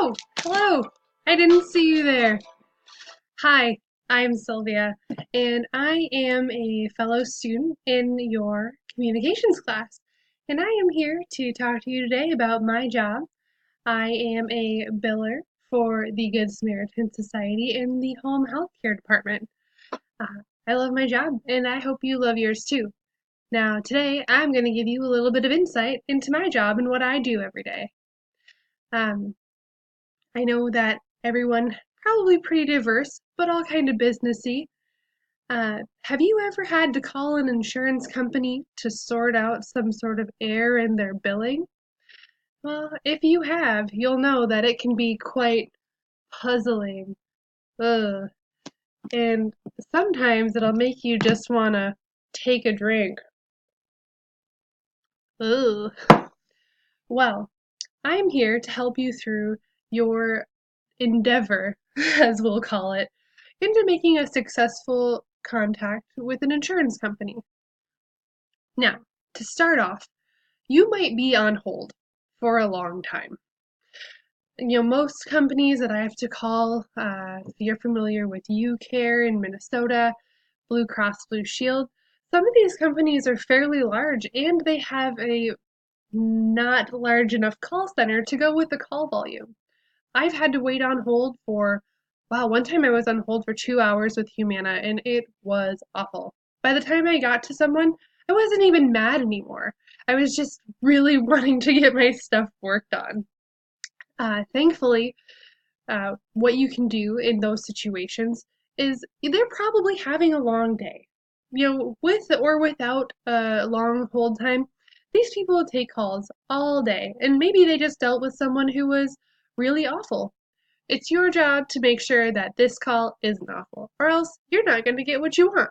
Oh, hello. I didn't see you there. Hi, I'm Sylvia, and I am a fellow student in your communications class. And I am here to talk to you today about my job. I am a biller for the Good Samaritan Society in the home health care department. Uh, I love my job, and I hope you love yours too. Now, today I'm going to give you a little bit of insight into my job and what I do every day. Um, I know that everyone probably pretty diverse, but all kind of businessy. Have you ever had to call an insurance company to sort out some sort of error in their billing? Well, if you have, you'll know that it can be quite puzzling. Ugh. And sometimes it'll make you just want to take a drink. Ugh. Well, I'm here to help you through your endeavor, as we'll call it, into making a successful contact with an insurance company. Now, to start off, you might be on hold for a long time. Most companies that I have to call, if you're familiar with UCare in Minnesota, Blue Cross Blue Shield, some of these companies are fairly large and they have a not large enough call center to go with the call volume. I've had to wait on hold for, wow, one time I was on hold for 2 hours with Humana and it was awful. By the time I got to someone, I wasn't even mad anymore. I was just really wanting to get my stuff worked on. Thankfully, what you can do in those situations is they're probably having a long day. With or without a long hold time, these people take calls all day, and maybe they just dealt with someone who was really awful. It's your job to make sure that this call isn't awful, or else you're not going to get what you want.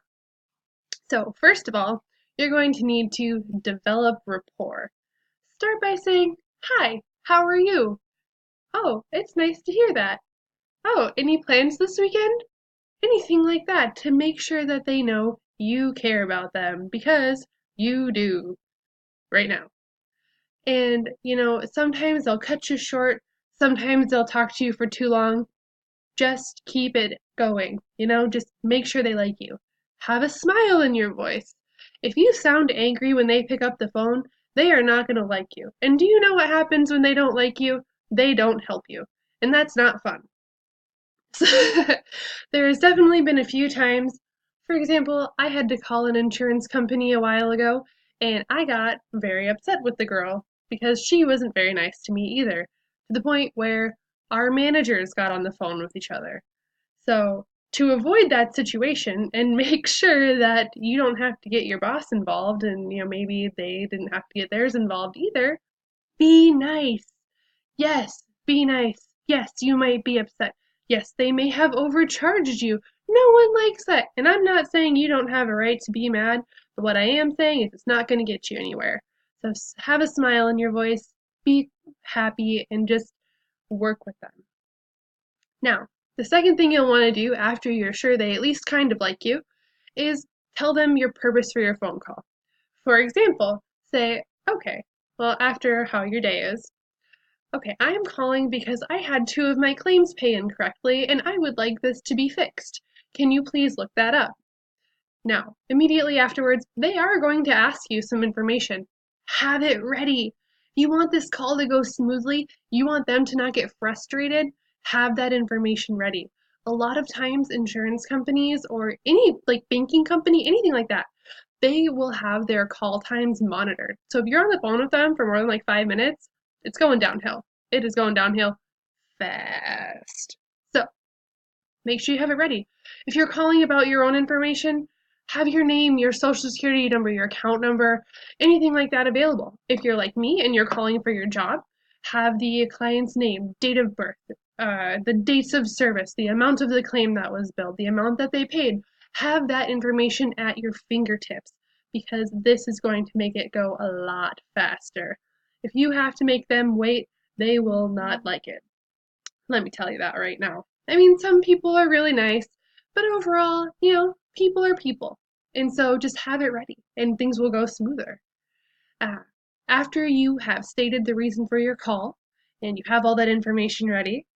So, first of all, you're going to need to develop rapport. Start by saying, "Hi, how are you?" "Oh, it's nice to hear that." "Oh, any plans this weekend?" Anything like that to make sure that they know you care about them because you do right now. And, sometimes they'll cut you short, sometimes they'll talk to you for too long. Just keep it going, just make sure they like you. Have a smile in your voice. If you sound angry when they pick up the phone, they are not going to like you. And do you know what happens when they don't like you? They don't help you. And that's not fun. There has definitely been a few times. For example, I had to call an insurance company a while ago, and I got very upset with the girl because she wasn't very nice to me either, to the point where our managers got on the phone with each other. So, to avoid that situation and make sure that you don't have to get your boss involved and maybe they didn't have to get theirs involved either, be nice. Yes, be nice. Yes, you might be upset. Yes, they may have overcharged you. No one likes that. And I'm not saying you don't have a right to be mad, but what I am saying is it's not going to get you anywhere. So have a smile in your voice, be happy, and just work with them. Now, the second thing you'll want to do after you're sure they at least kind of like you is tell them your purpose for your phone call. For example, say, okay, well, after how your day is, okay, I am calling because I had two of my claims pay incorrectly and I would like this to be fixed. Can you please look that up? Now, immediately afterwards, they are going to ask you some information. Have it ready. You want this call to go smoothly, you want them to not get frustrated, have that information ready. A lot of times, insurance companies or any like banking company, anything like that, they will have their call times monitored. So if you're on the phone with them for more than like 5 minutes, it's going downhill. It is going downhill fast. So make sure you have it ready. If you're calling about your own information, have your name, your social security number, your account number, anything like that available. If you're like me and you're calling for your job, have the client's name, date of birth, the dates of service, the amount of the claim that was billed, the amount that they paid. Have that information at your fingertips because this is going to make it go a lot faster. If you have to make them wait, they will not like it. Let me tell you that right now. I mean, some people are really nice, but overall, people are people. And so just have it ready and things will go smoother. Uh, After you have stated the reason for your call and you have all that information ready,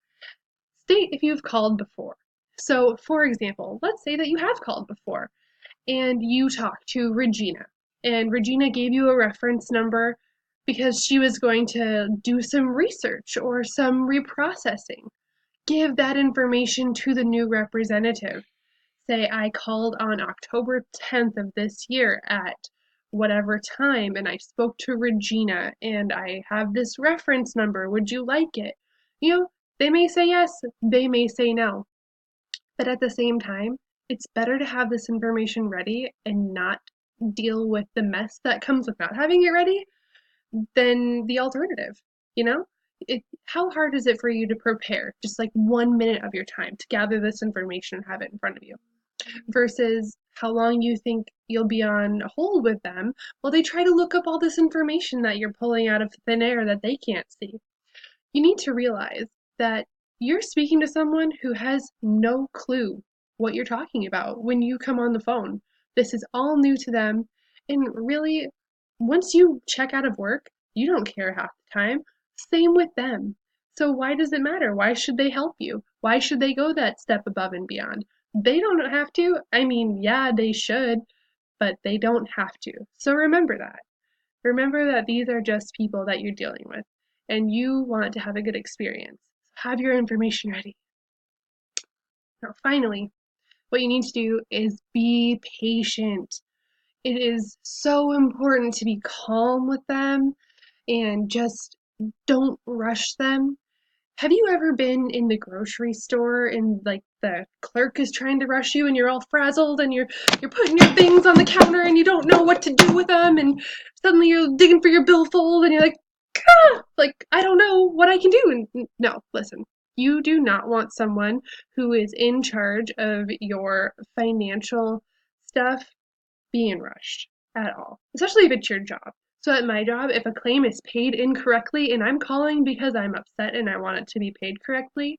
state if you've called before. So, for example, let's say that you have called before and you talked to Regina, and Regina gave you a reference number because she was going to do some research or some reprocessing. Give that information to the new representative. Say, I called on October 10th of this year at whatever time, and I spoke to Regina, and I have this reference number. Would you like it? You know, they may say yes, they may say no. But at the same time, it's better to have this information ready and not deal with the mess that comes with not having it ready than the alternative, you know? How hard is it for you to prepare just like 1 minute of your time to gather this information and have it in front of you versus how long you think you'll be on hold with them while they try to look up all this information that you're pulling out of thin air that they can't see? You need to realize that you're speaking to someone who has no clue what you're talking about when you come on the phone. This is all new to them. And really, once you check out of work, you don't care half the time. Same with them. So why does it matter? Why should they help you? Why should they go that step above and beyond? They don't have to. I mean, yeah, they should, but they don't have to. So remember that. Remember that these are just people that you're dealing with, and you want to have a good experience. Have your information ready. Now, finally, what you need to do is be patient. It is so important to be calm with them and just don't rush them. Have you ever been in the grocery store and like the clerk is trying to rush you and you're all frazzled and you're putting your things on the counter and you don't know what to do with them and suddenly you're digging for your billfold and you're like I don't know what I can do. And no, listen. You do not want someone who is in charge of your financial stuff being rushed at all, especially if it's your job. So at my job, if a claim is paid incorrectly and I'm calling because I'm upset and I want it to be paid correctly,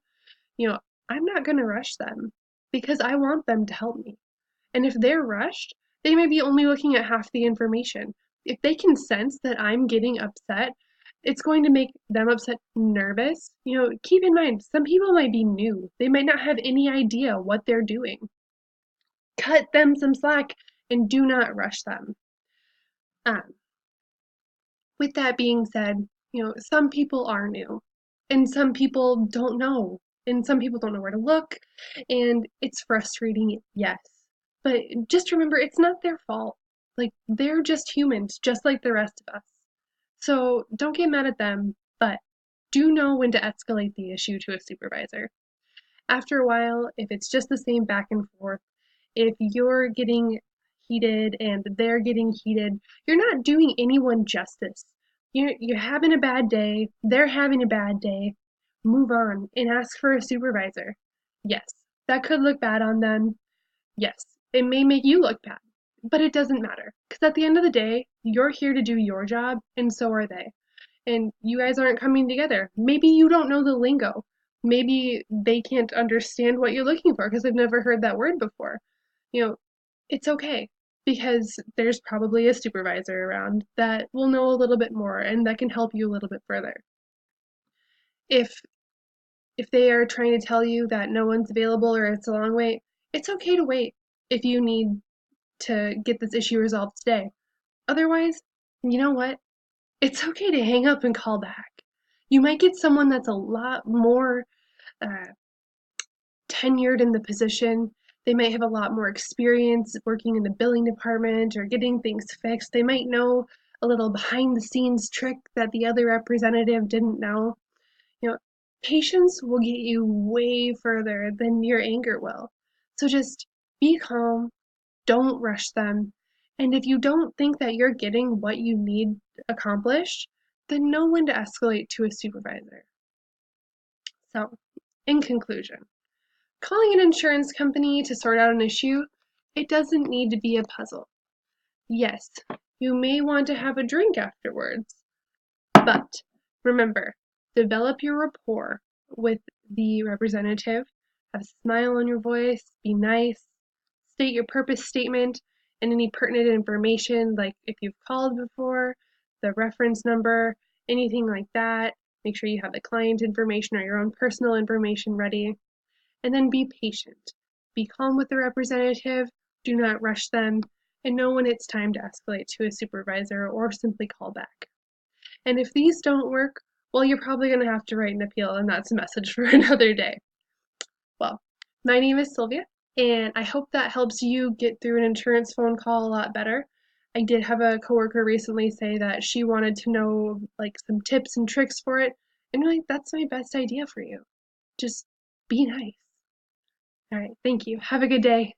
you know, I'm not going to rush them because I want them to help me. And if they're rushed, they may be only looking at half the information. If they can sense that I'm getting upset, it's going to make them upset, nervous. You know, keep in mind, some people might be new. They might not have any idea what they're doing. Cut them some slack and do not rush them. Um, with that being said, you know, some people are new and some people don't know and some people don't know where to look and it's frustrating, yes. But just remember it's not their fault. Like they're just humans, just like the rest of us. So don't get mad at them, but do know when to escalate the issue to a supervisor. After a while, if it's just the same back and forth, if you're getting heated and they're getting heated, you're not doing anyone justice. You're having a bad day, they're having a bad day. Move on and ask for a supervisor. Yes, that could look bad on them. Yes, it may make you look bad, but it doesn't matter because at the end of the day, you're here to do your job and so are they, and you guys aren't coming together. Maybe you don't know the lingo. Maybe they can't understand what you're looking for because they've never heard that word before. You know, it's okay because there's probably a supervisor around that will know a little bit more and that can help you a little bit further. If if they are trying to tell you that no one's available or it's a long wait, it's okay to wait if you need to get this issue resolved today. Otherwise, you know what? It's okay to hang up and call back. You might get someone that's a lot more uh, tenured in the position. They might have a lot more experience working in the billing department or getting things fixed. They might know a little behind the scenes trick that the other representative didn't know. You know, patience will get you way further than your anger will. So just be calm, don't rush them. And if you don't think that you're getting what you need accomplished, then know when to escalate to a supervisor. So, in conclusion, calling an insurance company to sort out an issue, it doesn't need to be a puzzle. Yes, you may want to have a drink afterwards, but remember, develop your rapport with the representative, have a smile on your voice, be nice, state your purpose statement and any pertinent information like if you've called before, the reference number, anything like that. Make sure you have the client information or your own personal information ready. And then be patient. Be calm with the representative, do not rush them, and know when it's time to escalate to a supervisor or simply call back. And if these don't work, well, you're probably going to have to write an appeal, and that's a message for another day. Well, my name is Sylvia, and I hope that helps you get through an insurance phone call a lot better. I did have a coworker recently say that she wanted to know like some tips and tricks for it, and like that's my best idea for you. Just be nice. All right, thank you. Have a good day.